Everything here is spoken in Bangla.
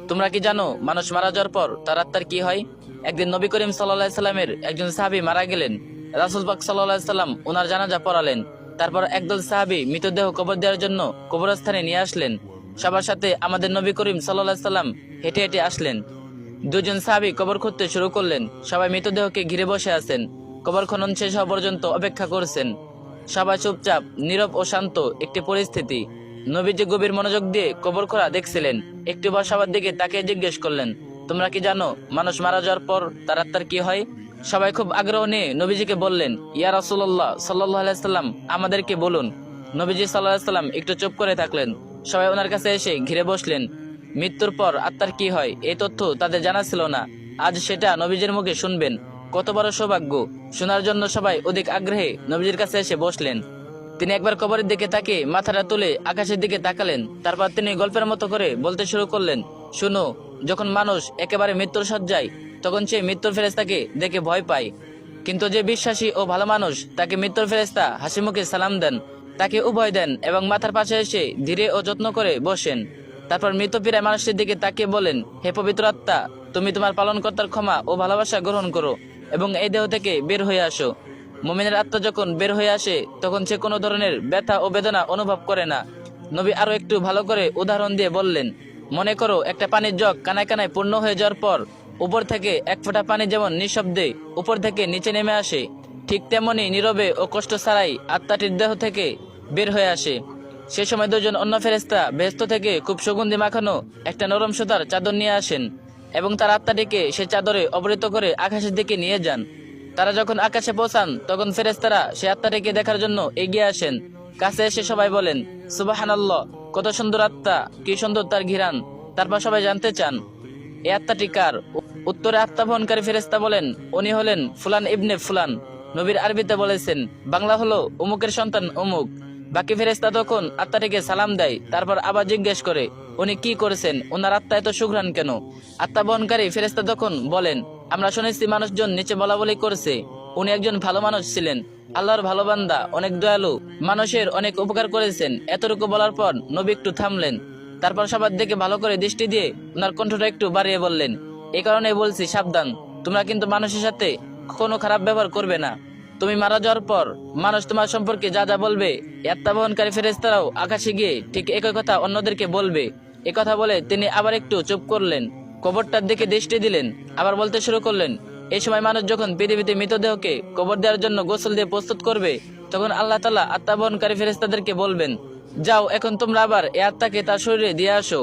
তোমরা কি জানো মানুষ মারা যাওয়ার পর তার আত্মার কি হয়? একদিন নবী করিম সাল্লাল্লাহু আলাইহি সাল্লামের একজন সাহাবী মারা গেলেন। রাসূল পাক সাল্লাল্লাহু আলাইহি সাল্লাম ওনার জানাজা পড়ালেন। তারপর একদল সাহাবী মৃতদেহ কবর দেওয়ার জন্য কবরস্থানে নিয়ে আসলেন। সবার সাথে আমাদের নবী করিম সাল্লাল্লাহু আলাইহি সাল্লাম হেঁটে হেঁটে আসলেন। দুজন সাহাবী কবর খুঁড়তে শুরু করলেন। সবাই মৃতদেহকে ঘিরে বসে আছেন। কবর খনন শেষ হওয়া পর্যন্ত অপেক্ষা করছেন। সবাই চুপচাপ, নীরব ও শান্ত একটি পরিস্থিতি। নবীজি গভীর মনোযোগ দিয়ে কবর খোঁড়া দেখছিলেন। একটু পর সবার দিকে তাকে জিজ্ঞেস করলেন, তোমরা কি জানো মানুষ মারা যাওয়ার পর তার আত্মার কি হয়? সবাই খুব আগ্রহ নিয়ে নবীজিকে বললেন, ইয়া রাসূলুল্লাহ সাল্লাল্লাহু আলাইহি সাল্লাম, আমাদেরকে বলুন। নবীজি সাল্লাল্লাহু আলাইহি সাল্লাম একটু চুপ করে থাকলেন। সবাই ওনার কাছে এসে ঘিরে বসলেন। মৃত্যুর পর আত্মার কি হয় এই তথ্য তাদের জানা ছিল না। আজ সেটা নবীজির মুখে শুনবেন। কত বড় সৌভাগ্য! শোনার জন্য সবাই অধিক আগ্রহে নবীজির কাছে এসে বসলেন। তিনি একবার কবরের দিকে তাকিয়ে মাথাটা তুলে আকাশের দিকে তাকালেন। তারপর তিনি গল্পের মতো করে বলতে শুরু করলেন, শুনো, যখন মানুষ একেবারে মৃত্যুর শয্যায়, তখন সে মৃত্যুর ফেরেশতাকে দেখে ভয় পায়। কিন্তু যে বিশ্বাসী ও ভালো মানুষ, তাকে মৃত্যুর ফেরেশতা হাসি মুখে সালাম দেন, তাকে উভয় দেন এবং মাথার পাশে এসে ধীরে ও যত্ন করে বসেন। তারপর মৃত প্রায় মানুষটির দিকে তাকিয়ে বলেন, হে পবিত্র আত্মা, তুমি তোমার পালনকর্তার ক্ষমা ও ভালোবাসা গ্রহণ করো এবং এই দেহ থেকে বের হয়ে আসো। মুমিনের আত্মা যখন বের হয়ে আসে, তখন সে কোনো ধরনের ব্যথা ও বেদনা অনুভব করে না। নবী আরো একটু ভালো করে উদাহরণ দিয়ে বললেন, মনে করো একটা পানির জগ কানায় কানায় পূর্ণ হয়ে যাওয়ার পর উপর থেকে এক ফোঁটা পানি যেমন নিঃশব্দে উপর থেকে নিচে নেমে আসে, ঠিক তেমনি নীরবে ও কষ্ট ছাড়াই আত্মাটির দেহ থেকে বের হয়ে আসে। সে সময় দুজন অন্য ফেরেশতা বেহেশত থেকে খুব সুগন্ধি মাখানো একটা নরম সুতার চাদর নিয়ে আসেন এবং তার আত্মাটিকে সে চাদরে আবৃত করে আকাশের দিকে নিয়ে যান। তারা যখন আকাশে পৌঁছান, তখন ফেরেশতারা সে আত্মাটিকে দেখার জন্য এগিয়ে আসেন। কাছে এসে সবাই বলেন, সুবহানাল্লাহ, কত সুন্দর আত্মা, কি সুন্দর তার ঘিরান। তারপর সবাই জানতে চান, এই আত্মাটি কার? উত্তরে আত্মা বহনকারী ফেরেশতা বলেন, উনি হলেন ফুলান ইবনে ফুলান। নবীর আরবিতে বলেছেন, বাংলা হলো অমুকের সন্তান অমুক। বাকি ফেরেশতা তখন আত্মাটিকে সালাম দেয়। তারপর আবার জিজ্ঞেস করে, উনি কি করেছেন? ওনার আত্মা এত সুঘ্রাণ কেন? আত্মা বহনকারী ফেরেশতা তখন বলেন, আমরা শুনেছি মানুষজন নিচে বলাবলি করছে, উনি একজন ভালো মানুষ ছিলেন, আল্লাহর ভালো বান্দা, অনেক দয়ালু, মানুষের অনেক উপকার করেছেন। এতটুকু বলার পর নবী একটু থামলেন। তারপর সবার দিকে ভালো করে দৃষ্টি দিয়ে ওনার কণ্ঠটা একটু বাড়িয়ে বললেন, এই কারণে বলছি, সাবধান, তোমরা কিন্তু মানুষের সাথে কোনো খারাপ ব্যবহার করবে না। তুমি মারা যাওয়ার পর মানুষ তোমার সম্পর্কে যা যা বলবে, আত্মা বহনকারী ফেরেশতারাও আকাশে গিয়ে ঠিক একই কথা অন্যদেরকে বলবে। এ কথা বলে তিনি আবার একটু চুপ করলেন, কবরটার দিকে দৃষ্টি দিলেন, আবার বলতে শুরু করলেন, এই সময় মানুষ যখন পৃথিবীতে মৃতদেহকে কবর দেওয়ার জন্য গোসল দিয়ে প্রস্তুত করবে, তখন আল্লাহ তাআলা আত্মা বহনকারী ফেরেশতাদেরকে বলবেন, যাও, এখন তোমরা আবার এই আত্মাকে তার শরীরে দিয়ে আসো।